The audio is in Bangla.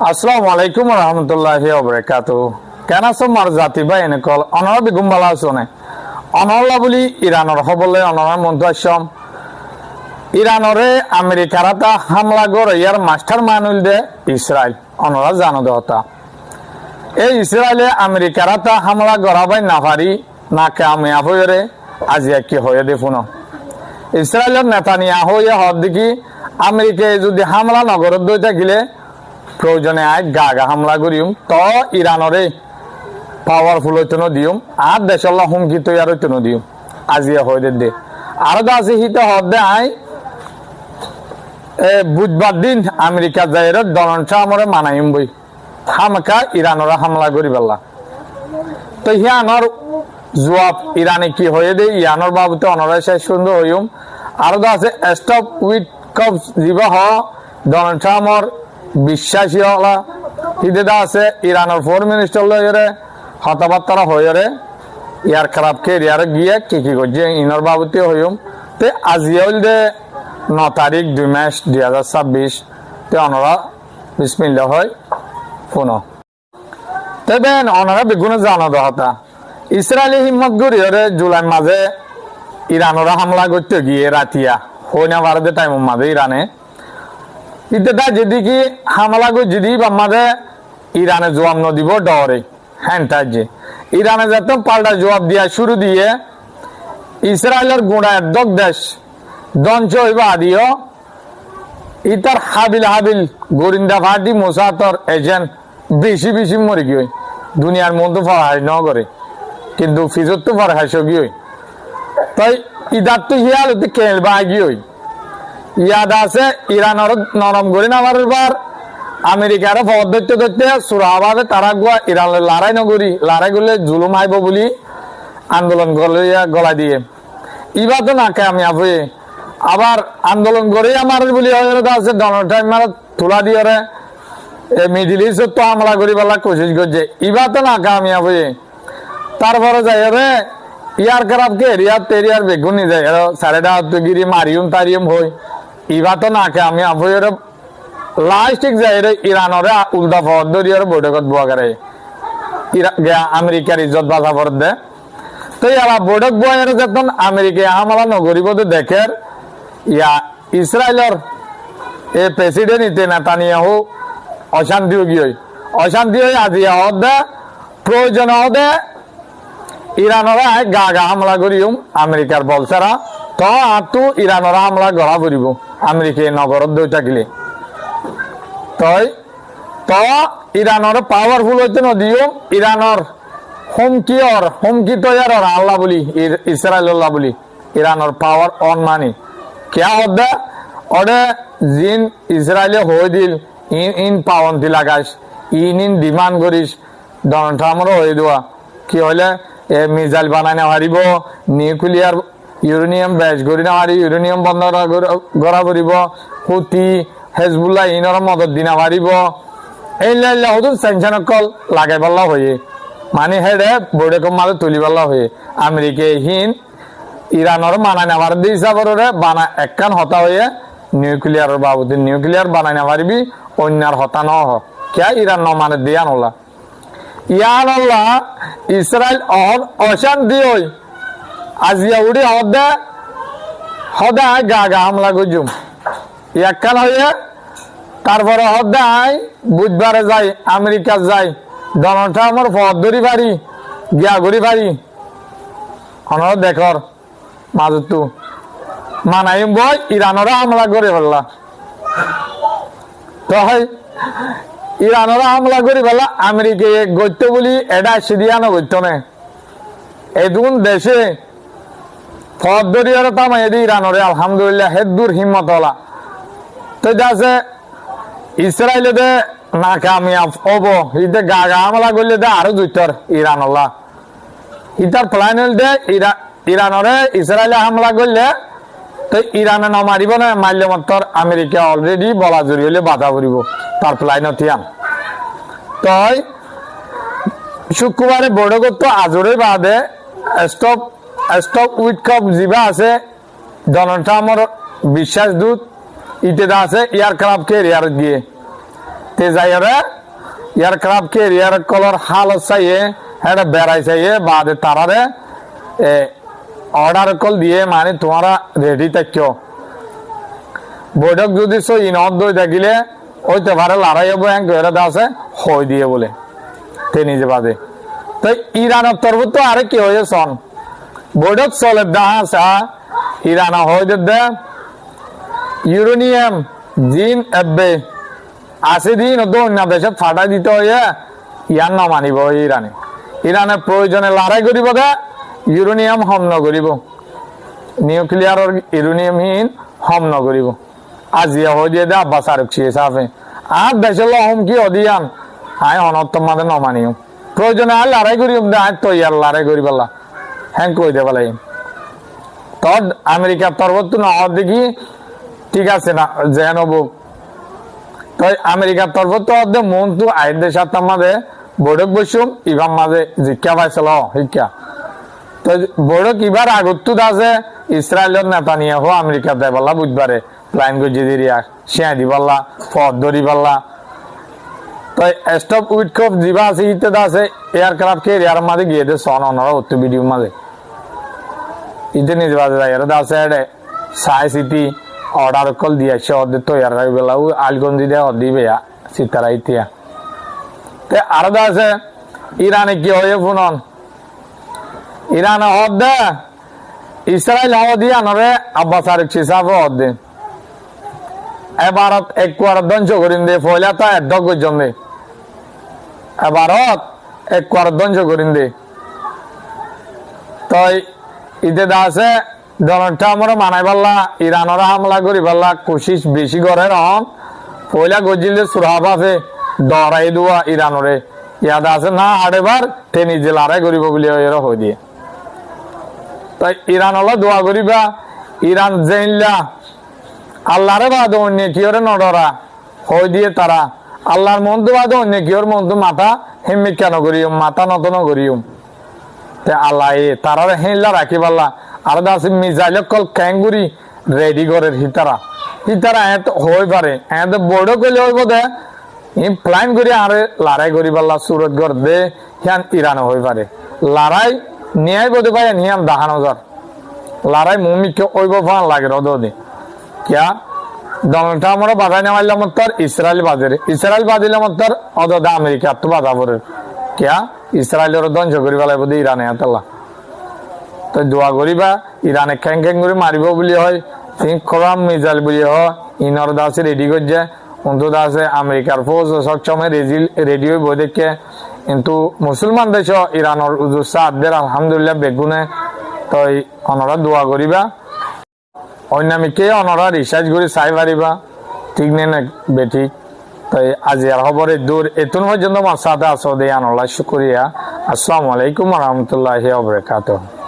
আসসালামু আলাইকুম রহমতুল্লাহি ওয়াবারাকাতুহু। কেন আছো মার জাতি ভাই এনে কল অনর বেগুম বালা আছো নে অনরলা বলি ইরানর হবলে অনর মন্ত্র আসম ইরানরে আমেরিকারাতা হামলা করে ইয়ার মাস্টার মাইনুল দে ইসরায়েল অনরা জানো দহতা এই ইসরায়েলে আমেরিকারাতা হামলা গড়াবাই না পারি না কামিয়াব হয়ে আজি কি হয়ে দেখুন ইসরায়েলের নেতানিয়াহু হদ দেখি আমেরিকায় যদি হামলা নগরত দই থাকিলে প্রয়োজনে আয় গা গা হামলা করিম তো ইরানরে পাওয়ারফুল হইতে দিম আর দেশল্লা হুমকি তৈয়ার হইতে দিম আজিয়া হয়ে দে আর আছে হিতে হদ দে আই বুধবার দিন আমেরিকা যাই ডোনাল্ড ট্রাম্পরে মানাইম বই হামকা ইরানরা হামলা করি পেলা তো হিয়ানর জবাব ইরানে কি হয়ে দে ইয়ানর বাবুতে অনরা শেষ সুন্দর হইম আর আছে স্টপ উইথ কপ যিবা হ ডোনাল্ড ট্রাম্পর বিশ্বাসী হলা হিদেদা আছে ইরানের ফরেন মিনিস্টার লয়ে হতাবার্তারা হয়ে ইয়ার খারাপ কেরিয়ারে গিয়ে কি করছে ইনর বাবুতে হইম তে আজিয়া হইল দে 9 তারিখ 2 মাস 2026 তে অনরা বিসমিল্লাহ হয় ফোন তবে অনরা বেগুনে জানো দহতা ইসরায়েলি হিম্মত গড়িয়ে জুলাই মাঝে ইরানরা হামলা করতে গিয়ে রাতিয়া হইনা ভারতে টাইম মাঝে ইরানে ইতেটা যেদিকে হামলা করে যদি আমাদের ইরানে জবাব ন দিব ডরে হ্যাঁ যে ইরানে যত পাল্টা জবাব দিয়া শুরু দিয়ে ইসরায়েলের গোড়া একদক দেশ দঞ্চ হইবা আদিও ইতার হাবিল গোরিন্দা পার্টি মোসাতর এজেন্ট বেশি মরে গিয়ে দুনিয়ার মধ্যে ফরাহাই ন করে কিন্তু ফিজত তো ফরাহাইস গিয়ে তাই ইদার তো হিয়াল কেলবা গিয়ে ইয়াদ আছে ইরানের নরম করে নামার বার আমেরিকার পদ্ধতি ধরতে সুরাভাবে তারা গুয়া ইরানের লড়াই নগরী লড়াই করলে জুলুম আইব বলি আন্দোলন করলে গলা দিয়ে ইবা তো না আমি আপনি আবার আন্দোলন করে আমার বলি আছে ডোনাল্ড ট্রাম্প তোলা দিয়ে মিডিল ইস্ট তো হামলা করি বলা কোশিশ করছে ইবা তো না আমি আপনি তারপরে যাই রে ইয়ার খারাপ কে রিয়ার তেরিয়ার বেগুনি যায় সাড়ে গিরি মারিয়ম তারিয়ম হই ইবা তো না আমি আপনি লাস্টিক যাই রে ইরানরে উল্টা ফর দরিয়ার বৈঠকত বুয়া করে আমেরিকার ইজ্জত বাধা ফর দে তো ইয়ারা বৈঠক বুয়া যখন আমেরিকা হামলা নগরিব দেখে ইয়া ইসরায়েলের এই প্রেসিডেন্ট ইতে নেতানিয়াহু অশান্তি হয়ে আজি হদে প্রয়োজন হদে ইরানরা গা গা হামলা করিম আমেরিকার বলছারা তো আতু ইরানরা হামলা গড়া করিব আমেরিকা নগরত দই থাকিলে তই তো ইরানর পাওয়ারফুল হইতে নদিও ইরানর হুমকি তৈয়ার আল্লাহ বলি ইসরায়েল্লাহ বলি ইরানর পাওয়ার অন মানি কে হদে ওরে জিন ইসরায়েলে হয়ে দিল ইন পাওয়ান্তি লাগাইস ইন ডিমান্ড করিস ডোনাল্ড ট্রাম্পরও হয়ে দেওয়া কি হলে মিসাইল বানাই না হারিব নিউক্লিয়ার ইউরেনিয়াম ব্যাচ করি না হারি ইউরেনিয়াম বন্ধ করা করিব হুতি হেজবুল্লাহ ইনর মদত দিনা পারিব এই হতুন সেনশন কল লাগাই পাল্লা হয়ে মানে হেডে বৈঠক মাঝে তুলি পাল্লা হয়ে আমেরিকা হিন ইরানর মানাই না পারি হিসাবে বানা একখান হতা হয়ে নিউক্লিয়ার বাবুদের নিউক্লিয়ার বানাই না পারিবি অন্যার হতা ন কে ইরান ন মানে দিয়া নলা ইয়ান আল্লাহ ইসরায়েল অশান্তি হই আজিয়া উড়ি হদে গা গা হামলা করছুম একখান হয়ে তারপরে হদায় বুধবারে যাই আমেরিকা যাই ডোনাল্ড ট্রাম্পর পথ ধরি পারি গিয়া ঘুরি পারি অনর দেখর মাজতু মানাইম বই ইরানরা হামলা করে ফেললা তো ইরানরা হামলা করে ফেলা আমেরিকা গত্য বলি এটা সিরিয়ানো গত্য নে এদুন দেশে পথ ধরিয়ার তামাই ইরানরে আলহামদুলিল্লাহ হেদুর হিম্মত হলা তো আছে ইসরায়েলে দে না কামিয়াব হব ইতে গা গা হামলা করলে দে আরো জুতর ইরানল্লাহ ইতার প্ল্যান হল দে ইরানরে ইসরায়েলে হামলা করলে তো ইরানে নমারিব না মারলে মাত্র আমেরিকা অলরেডি বলা জড়ি হলে বাধা পড়িব তার প্ল্যান থিয়ান তই শুক্রবারে বৈঠকত তো আজরে বাদে স্টপ উইথ কপ যিবা আছে ডোনাল্ড ট্রাম্পর বিশ্বাস দূত ইতে আছে ইয়ার খারাপ কেরিয়ার গিয়ে তে যাইরে এয়ারক্রাফট ক্যারিয়ার কলর হালত চাইয়ে হ্যাঁ বেড়াই চাইয়ে বাদে তারারে অর্ডার কল দিয়ে মানে তোমারা রেডি থাকো বৈঠক যদি সই ইনত দই থাকিলে ওইতে পারে লড়াই হবো আছে হই দিয়ে বলে তে নিজে বাদে তো ইরানের তরফ তো আরে কি হয়ে সন বৈঠক চলে দেখা ইরান হয়ে দে ইউরেনিয়াম জিন এবে 80 দিন অন্য দেশে ফাটাই দিতে হয়ে ইয়ান না মানিব ইরানে ইরানের প্রয়োজনে লড়াই করিব দে ইউরেনিয়াম হম নকরিব নিউক্লিয়ার ইউরেনিয়ামহীন হম নকরিব আজিয়া হয়ে দিয়ে দে আব্বাস আরক্ষী হিসাবে আর দেশের হুমকি অধিয়ান আয় অনর্থম মাঝে নমানিও প্রয়োজনে আর লড়াই করিব দে আয় তৈয়ার লড়াই করি পেলা হ্যাঁ কই দে পেলাই তদ আমেরিকার তরফ না দেখি ঠিক আছে না যে নব তো আমেরিকার তরফ তো মন তো আইনের সাথে মাঝে বৈঠক বসুম ইভার মাঝে শিক্ষা পাইছিল শিক্ষা তো বৈঠক ইবার আগত আছে ইসরায়েলের নেতা নিয়ে হো আমেরিকা দেয় পাল্লা বুধবারে প্লাইন গজি দিয়া সিয়া দি পাল্লা পথ ধরি পাল্লা তো স্টপ উইথকফ যিবা আছে ইত্যাদি আছে এয়ারক্রাফট ক্যারিয়ার মাঝে গিয়ে দে সন অনরা উত্তর ভিডিও মাঝে ইতে নিজে বাজে যায় এরা আছে সাই সিটি অর্ডার কল দিয়েছে ওদের তৈয়ার বেলা ও আলগন্দি দিয়ে দিবে সীতারা ইতিয়া তে আর আছে ইরানে কি হয়ে পুনন ইরানে হদ দে ইসরায়েল হওয়া দিয়ে আনরে আব্বাস আরক্ষী সাহেব হদ দে এবারত এক কোয়ার ধ্বংস করিন দে ফয়লা তা এডক গজন দে এবারত এক কোয়ার ধ্বংস করিন দে তাই ইতে দা আছে ডোনাল্ড ট্রাম্পর মানাই পাল্লা ইরানের হামলা করি পাল্লা কোশিশ বেশি করে রহন পয়লা গজিলে সুরাব আছে ডরাই দেওয়া ইরানরে ইয়াদ আছে না আড়েবার তে নিজে লড়াই করিব বলে এর হয়ে দিয়ে তাই ইরান হলো দোয়া করিবা ইরান জেনলা আল্লাহরে বাদ অন্য কিয়রে নডরা হয়ে দিয়ে তারা আল্লাহর মন্দ বাদ অন্য কিয়র মন্দ মাথা হেমি কেন করিম মাথা নত করিম তে আল্লাহ তারা হেলা রাখি পাল্লা আর আছে মিসাইল কল ক্যাঙ্গুরি রেডি করে হিতারা হিতারা এত হয়ে পারে এত বড় করলে হইব দে প্ল্যান করি আরে লড়াই করি পাল্লা সুরত গড় দে হিয়ান ইরান হয়ে পারে লড়াই নিয়াই বোধ পাই হিয়ান দেখানো যার লড়াই মুমিকে ওইব ফান লাগে রদ দে কিয়া ডোনাল্ড ট্রাম্পর বাধাই নেওয়াইলাম তোর ইসরায়েল বাদিলাম তোর অদা আমেরিকা তো বাধা পড়ে কিয়া ইসরায়েলের ধ্বংস করি পেলাই বোধ ইরানে এতলা তো দোয়া করিবা ইরানে খ্যাং খ্যাং করে মারিব বলি হয় খরাম মিজাইল বলি হয় ইনর দাসে রেডি করছে অন্তু দাসে আমেরিকার ফৌজ সক্ষমে রেডি হইব দেখে কিন্তু মুসলমান দেশ ইরানের উজুসাদের আলহামদুলিল্লাহ বেগুনে তো অনরা দোয়া করিবা অন্যামিকে অনরা রিসার্চ করে চাই পারিবা ঠিক নে না বেঠিক তাই আজি আর খবরের দূর এতুন পর্যন্ত আমার সাথে আসো দে আনল্লাহ শুকরিয়া আসসালামু আলাইকুম ওয়া রাহমাতুল্লাহি ওয়া বারাকাতুহু।